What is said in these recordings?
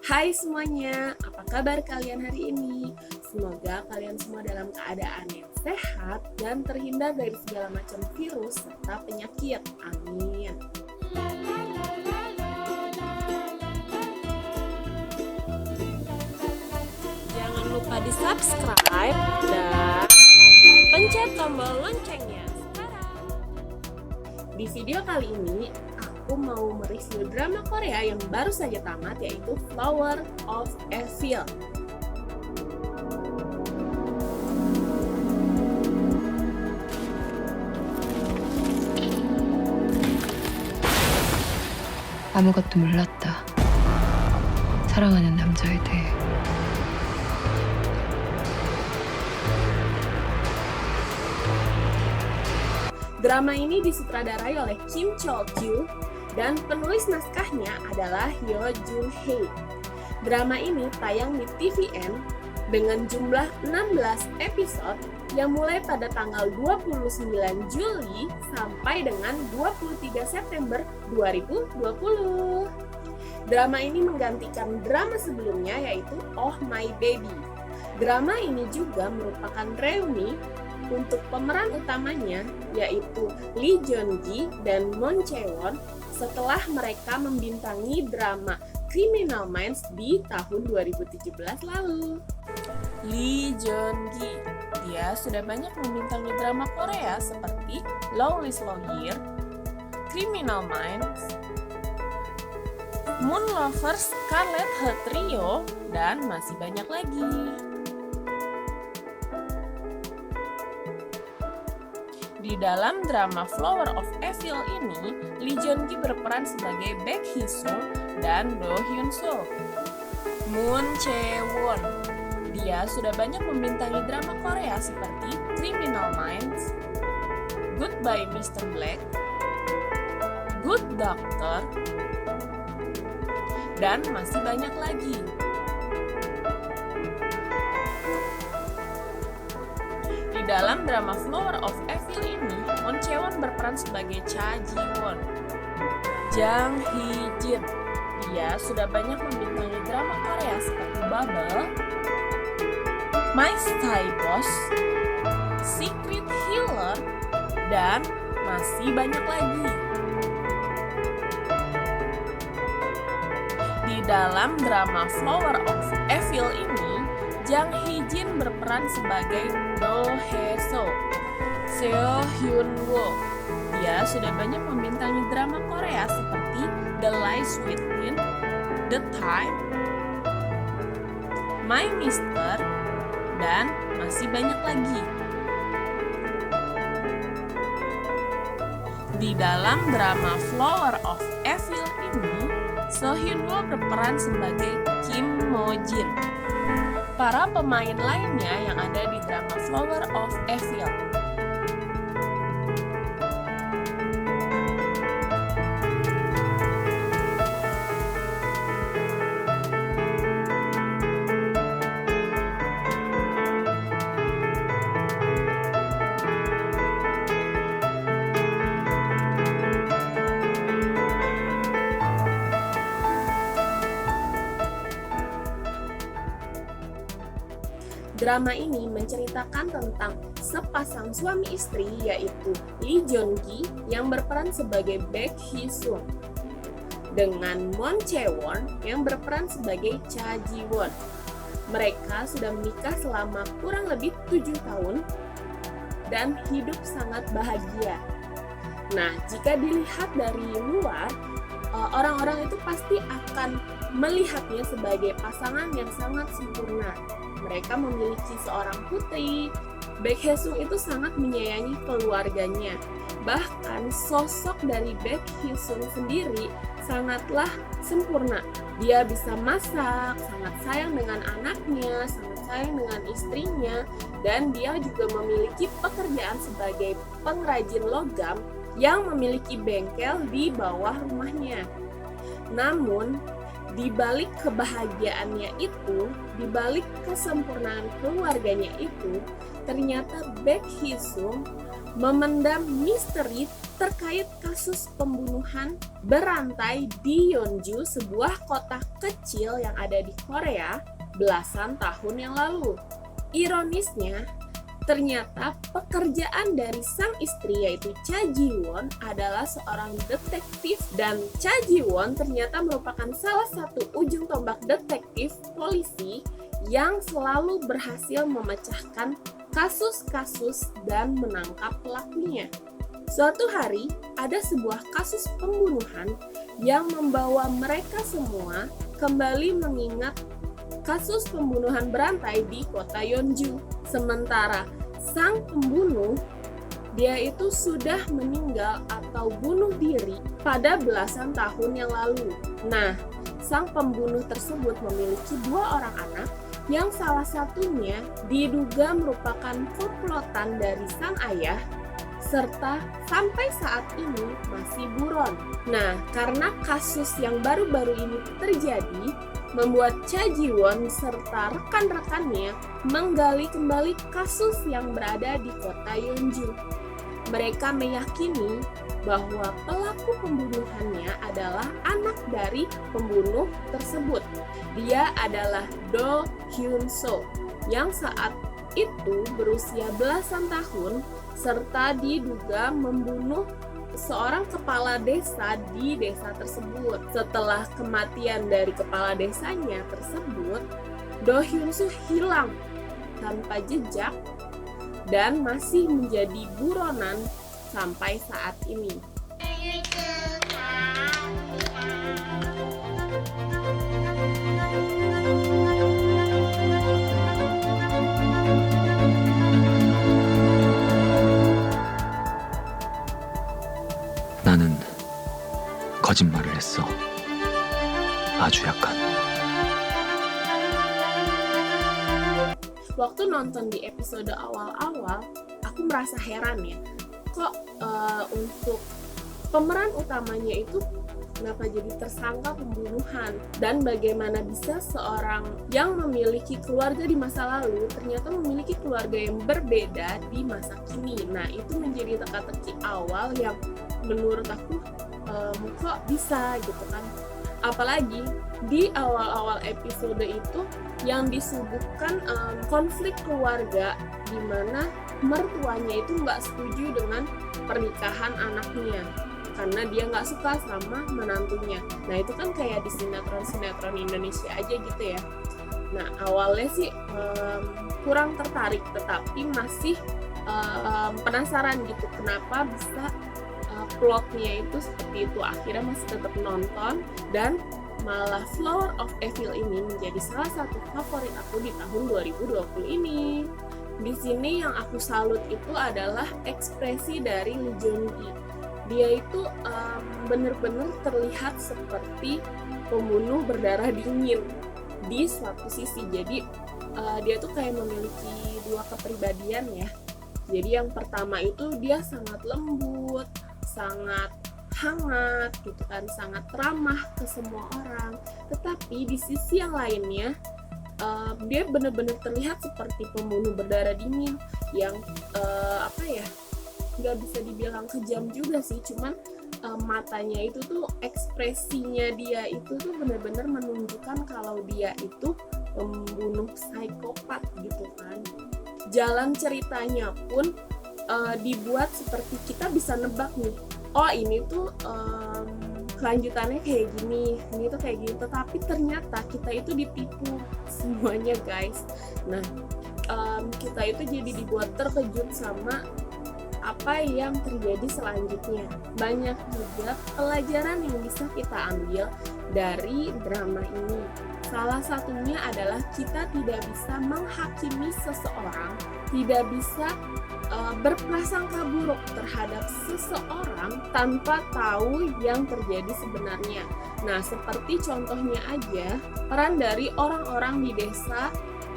Hai semuanya, apa kabar kalian hari ini? Semoga kalian semua dalam keadaan yang sehat dan terhindar dari segala macam virus serta penyakit. Amin. Jangan lupa di subscribe dan pencet tombol loncengnya sekarang. Di video kali ini, aku mau mereview drama Korea yang baru saja tamat, yaitu Flower of Evil. 아무것도 몰랐다. 사랑하는 남자에 대해. Drama ini disutradarai oleh Kim Chol-kyu dan penulis naskahnya adalah Hyo Jung-hae. Drama ini tayang di TVN dengan jumlah 16 episode yang mulai pada tanggal 29 Juli sampai dengan 23 September 2020. Drama ini menggantikan drama sebelumnya yaitu Oh My Baby. Drama ini juga merupakan reuni untuk pemeran utamanya yaitu Lee Jeon-gi dan Moon Chae-won setelah mereka membintangi drama Criminal Minds di tahun 2017 lalu. Lee Jeon-gi, dia sudah banyak membintangi drama Korea seperti Lawless Lawyer, Criminal Minds, Moon Lovers, Scarlet Heart Trio, dan masih banyak lagi. Di dalam drama Flower of Evil ini, Lee Jeon-gi berperan sebagai Baek Hee-sung dan Do Hyun-soo. Moon Chae-won, dia sudah banyak membintangi drama Korea seperti Criminal Minds, Goodbye Mr. Black, Good Doctor, dan masih banyak lagi. Di dalam drama Flower of Evil ini, Moon Chae-won berperan sebagai Cha Ji-won. Jang Hee-jin, dia sudah banyak membintangi drama Korea seperti Bubble, My Style Boss, Secret Healer, dan masih banyak lagi. Di dalam drama Flower of Evil ini, Jang Hee-jin berperan sebagai Do Hae-soo. Seo Hyun-woo, dia sudah banyak membintangi drama Korea seperti The Lies Within, The Time, My Mister, dan masih banyak lagi. Di dalam drama Flower of Evil ini, Seo Hyun-woo berperan sebagai Kim Mo-jin. Para pemain lainnya yang ada di drama Flower of Evil: drama ini menceritakan tentang sepasang suami istri yaitu Lee Jeon-gi yang berperan sebagai Baek Hee-sung dengan Moon Chae-won yang berperan sebagai Cha Ji-won. Mereka sudah menikah selama kurang lebih 7 tahun dan hidup sangat bahagia. Nah, jika dilihat dari luar, orang-orang itu pasti akan melihatnya sebagai pasangan yang sangat sempurna. Mereka memiliki seorang putri. Baek Hee-sung itu sangat menyayangi keluarganya. Bahkan sosok dari Baek Hee-sung sendiri sangatlah sempurna. Dia bisa masak, sangat sayang dengan anaknya, sangat sayang dengan istrinya, dan dia juga memiliki pekerjaan sebagai pengrajin logam yang memiliki bengkel di bawah rumahnya. Namun, di balik kebahagiaannya itu, di balik kesempurnaan keluarganya itu, ternyata Baek Hee-sung memendam misteri terkait kasus pembunuhan berantai di Yeonju, sebuah kota kecil yang ada di Korea belasan tahun yang lalu. Ironisnya, ternyata pekerjaan dari sang istri yaitu Cha Ji-won adalah seorang detektif, dan Cha Ji-won ternyata merupakan salah satu ujung tombak detektif polisi yang selalu berhasil memecahkan kasus-kasus dan menangkap pelakunya. Suatu hari, ada sebuah kasus pembunuhan yang membawa mereka semua kembali mengingat kasus pembunuhan berantai di kota Yeonju. Sementara sang pembunuh, dia itu sudah meninggal atau bunuh diri pada belasan tahun yang lalu. Nah, sang pembunuh tersebut memiliki 2 orang anak yang salah satunya diduga merupakan komplotan dari sang ayah, serta sampai saat ini masih buron. Nah, karena kasus yang baru-baru ini terjadi, membuat Cha Ji-won serta rekan-rekannya menggali kembali kasus yang berada di kota Yeonju. Mereka meyakini bahwa pelaku pembunuhannya adalah anak dari pembunuh tersebut. Dia adalah Do Hyun-soo yang saat itu berusia belasan tahun serta diduga membunuh seorang kepala desa di desa tersebut. Setelah kematian dari kepala desanya tersebut, Do Hyun-soo hilang tanpa jejak dan masih menjadi buronan sampai saat ini. 나는 거짓말을 했어. 아주 약간. Waktu nonton di episode awal-awal, aku merasa heran ya, kok untuk pemeran utamanya itu kenapa jadi tersangka pembunuhan, dan bagaimana bisa seorang yang memiliki keluarga di masa lalu ternyata memiliki keluarga yang berbeda di masa kini. Nah, itu menjadi teka-teki awal yang menurut aku kok bisa gitu kan. Apalagi di awal-awal episode itu yang disuguhkan konflik keluarga di mana mertuanya itu nggak setuju dengan pernikahan anaknya karena dia nggak suka sama menantunya. Nah, itu kan kayak di sinetron-sinetron Indonesia aja gitu ya. Nah, awalnya sih kurang tertarik, tetapi masih penasaran gitu kenapa bisa plotnya itu seperti itu. Akhirnya masih tetap nonton, dan malah Flower of Evil ini menjadi salah satu favorit aku di tahun 2020 ini. Di sini yang aku salut itu adalah ekspresi dari Lee Joon-gi. Dia itu benar-benar terlihat seperti pembunuh berdarah dingin di suatu sisi. Jadi dia tuh kayak memiliki 2 kepribadian ya. Jadi yang pertama itu dia sangat lembut, sangat hangat gitu kan, sangat ramah ke semua orang. Tetapi di sisi yang lainnya dia benar-benar terlihat seperti pembunuh berdarah dingin yang nggak bisa dibilang kejam juga sih, cuman matanya itu tuh, ekspresinya dia itu tuh benar-benar menunjukkan kalau dia itu pembunuh psikopat gitu kan. Jalan ceritanya pun dibuat seperti kita bisa nebak nih, oh ini tuh kelanjutannya kayak gini, ini tuh kayak gitu, tapi ternyata kita itu ditipu semuanya guys. Nah, kita itu jadi dibuat terkejut sama apa yang terjadi selanjutnya. Banyak juga pelajaran yang bisa kita ambil dari drama ini. Salah satunya adalah kita tidak bisa menghakimi seseorang, tidak bisa berprasangka buruk terhadap seseorang tanpa tahu yang terjadi sebenarnya. Nah, seperti contohnya aja peran dari orang-orang di desa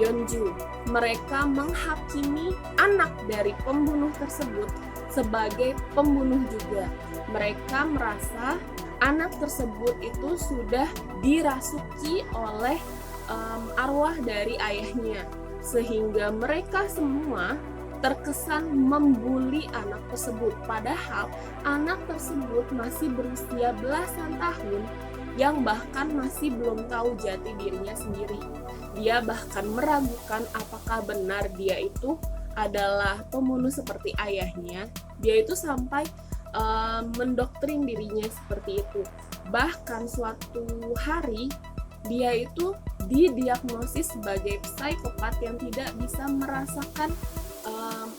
Yeonju. Mereka menghakimi anak dari pembunuh tersebut sebagai pembunuh juga. Mereka merasa anak tersebut itu sudah dirasuki oleh arwah dari ayahnya, sehingga mereka semua terkesan membuli anak tersebut. Padahal anak tersebut masih berusia belasan tahun yang bahkan masih belum tahu jati dirinya sendiri. Dia bahkan meragukan apakah benar dia itu adalah pembunuh seperti ayahnya. Dia itu sampai mendoktrin dirinya seperti itu. Bahkan suatu hari dia itu didiagnosis sebagai psikopat yang tidak bisa merasakan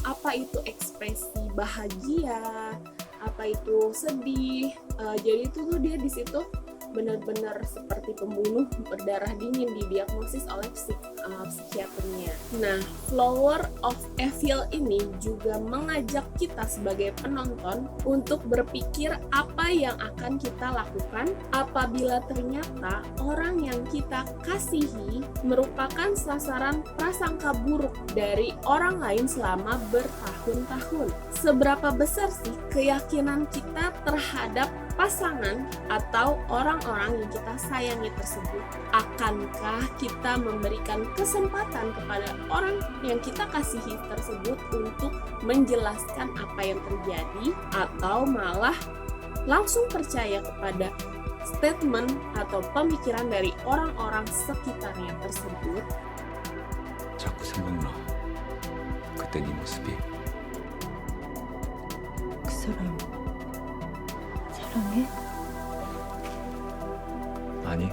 apa itu ekspresi bahagia, apa itu sedih. Jadi itu tuh dia di situ benar-benar seperti pembunuh berdarah dingin didiagnosis oleh psikiaternya. Nah, Flower of Evil ini juga mengajak kita sebagai penonton untuk berpikir apa yang akan kita lakukan apabila ternyata orang yang kita kasihi merupakan sasaran prasangka buruk dari orang lain selama bertahun-tahun. Seberapa besar sih keyakinan kita terhadap pasangan atau orang-orang yang kita sayangi tersebut? Akankah kita memberikan kesempatan kepada orang yang kita kasihi tersebut untuk menjelaskan apa yang terjadi, atau malah langsung percaya kepada statement atau pemikiran dari orang-orang sekitarnya tersebut? 자꾸 생각나. 그때 네 모습이. 그 사람 사랑해? 아니,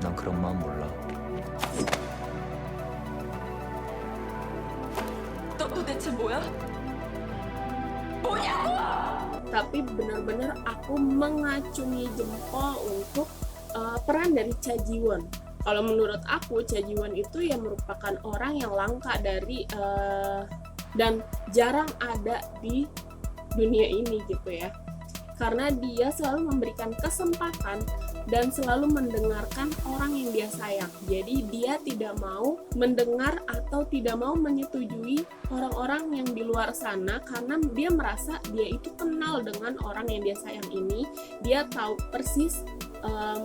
난 그런 마음 몰라. 너 도대체 뭐야? Tapi benar-benar aku mengacungi jempol untuk peran dari Cha Ji-won. Kalau menurut aku, Cha Ji-won itu yang merupakan orang yang langka dari dan jarang ada di dunia ini gitu ya. Karena dia selalu memberikan kesempatan dan selalu mendengarkan orang yang dia sayang. Jadi dia tidak mau mendengar atau tidak mau menyetujui orang-orang yang di luar sana, karena dia merasa dia itu kenal dengan orang yang dia sayang ini. Dia tahu persis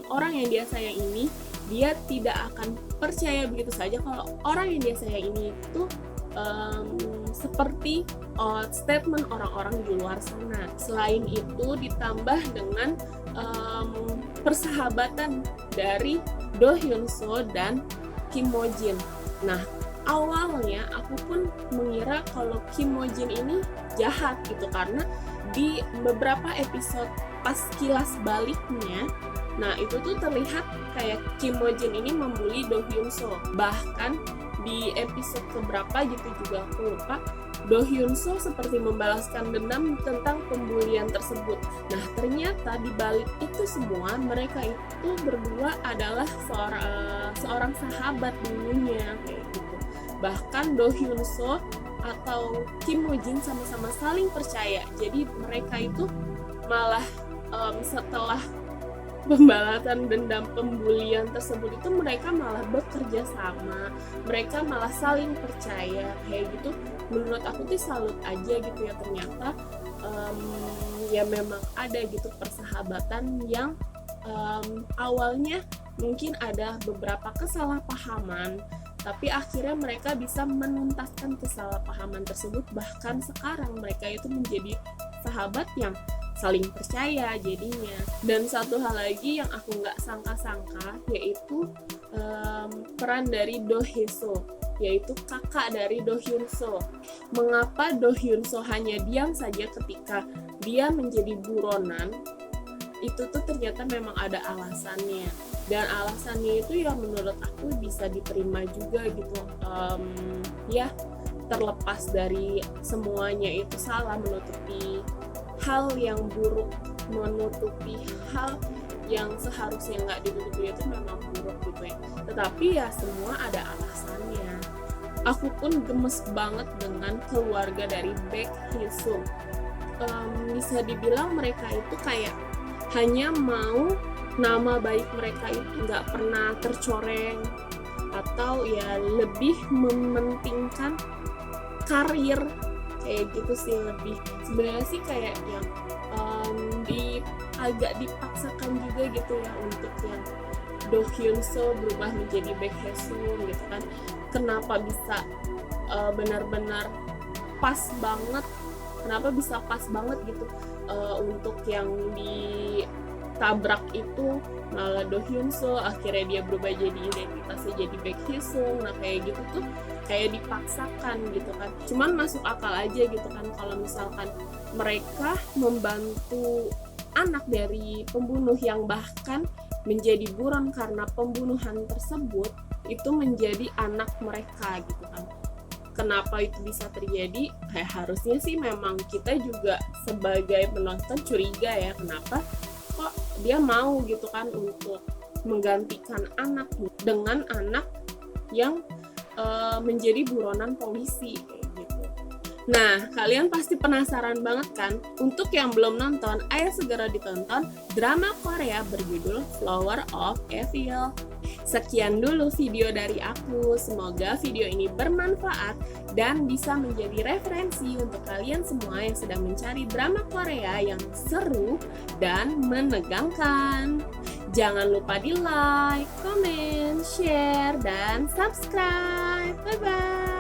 orang yang dia sayang ini, dia tidak akan percaya begitu saja kalau orang yang dia sayang ini itu seperti statement orang-orang di luar sana. Selain itu ditambah dengan persahabatan dari Do Hyun Soo dan Kim Mo Jin. Nah, awalnya aku pun mengira kalau Kim Mo Jin ini jahat gitu, karena di beberapa episode pas kilas baliknya, nah itu tuh terlihat kayak Kim Mo Jin ini membuli Do Hyun Soo. Bahkan di episode keberapa gitu juga aku lupa, Do Hyun Soo seperti membalaskan dendam tentang pembulian tersebut. Nah, ternyata di balik itu semua mereka itu berdua adalah seorang sahabat dulunya kayak gitu. Bahkan Do Hyun Soo atau Kim Mo Jin sama-sama saling percaya. Jadi mereka itu malah setelah pembalasan dendam pembulian tersebut itu mereka malah bekerja sama, mereka malah saling percaya kayak gitu. Menurut aku tuh salut aja gitu ya, ternyata ya memang ada gitu persahabatan yang awalnya mungkin ada beberapa kesalahpahaman, tapi akhirnya mereka bisa menuntaskan kesalahpahaman tersebut. Bahkan sekarang mereka itu menjadi sahabat yang saling percaya jadinya. Dan satu hal lagi yang aku nggak sangka-sangka, yaitu peran dari Do Hye Soo, yaitu kakak dari Do Hyun Soo. Mengapa Do Hyun Soo hanya diam saja ketika dia menjadi buronan? Itu tuh ternyata memang ada alasannya, dan alasannya itu yang menurut aku bisa diterima juga gitu. Ya, terlepas dari semuanya itu salah, menutupi hal yang buruk, menutupi hal yang seharusnya nggak ditutupi itu memang buruk gitu ya. Tetapi ya semua ada alasannya. Aku pun gemes banget dengan keluarga dari Baek Hee Sung. Bisa dibilang mereka itu kayak hanya mau nama baik mereka itu nggak pernah tercoreng, atau ya lebih mementingkan karir kayak gitu sih. Lebih sebenarnya sih kayak yang agak dipaksakan juga gitu ya untuk yang Do Hyun Soo berubah menjadi Baek Hye Sung gitu kan. Kenapa bisa benar-benar pas banget, kenapa bisa pas banget gitu untuk yang ditabrak itu malah Do Hyun Soo, akhirnya dia berubah jadi identitasnya jadi Baek Hye Sung. Nah kayak gitu tuh kayak dipaksakan gitu kan, cuman masuk akal aja gitu kan kalau misalkan mereka membantu anak dari pembunuh yang bahkan menjadi buron karena pembunuhan tersebut itu menjadi anak mereka gitu kan. Kenapa itu bisa terjadi? Kayak harusnya sih memang kita juga sebagai penonton curiga ya, kenapa kok dia mau gitu kan untuk menggantikan anak dengan anak yang menjadi buronan polisi kayak gitu. Nah, kalian pasti penasaran banget kan? Untuk yang belum nonton, ayo segera ditonton drama Korea berjudul Flower of Evil. Sekian dulu video dari aku. Semoga video ini bermanfaat dan bisa menjadi referensi untuk kalian semua yang sedang mencari drama Korea yang seru dan menegangkan. Jangan lupa di like, comment, share, dan subscribe. Bye-bye!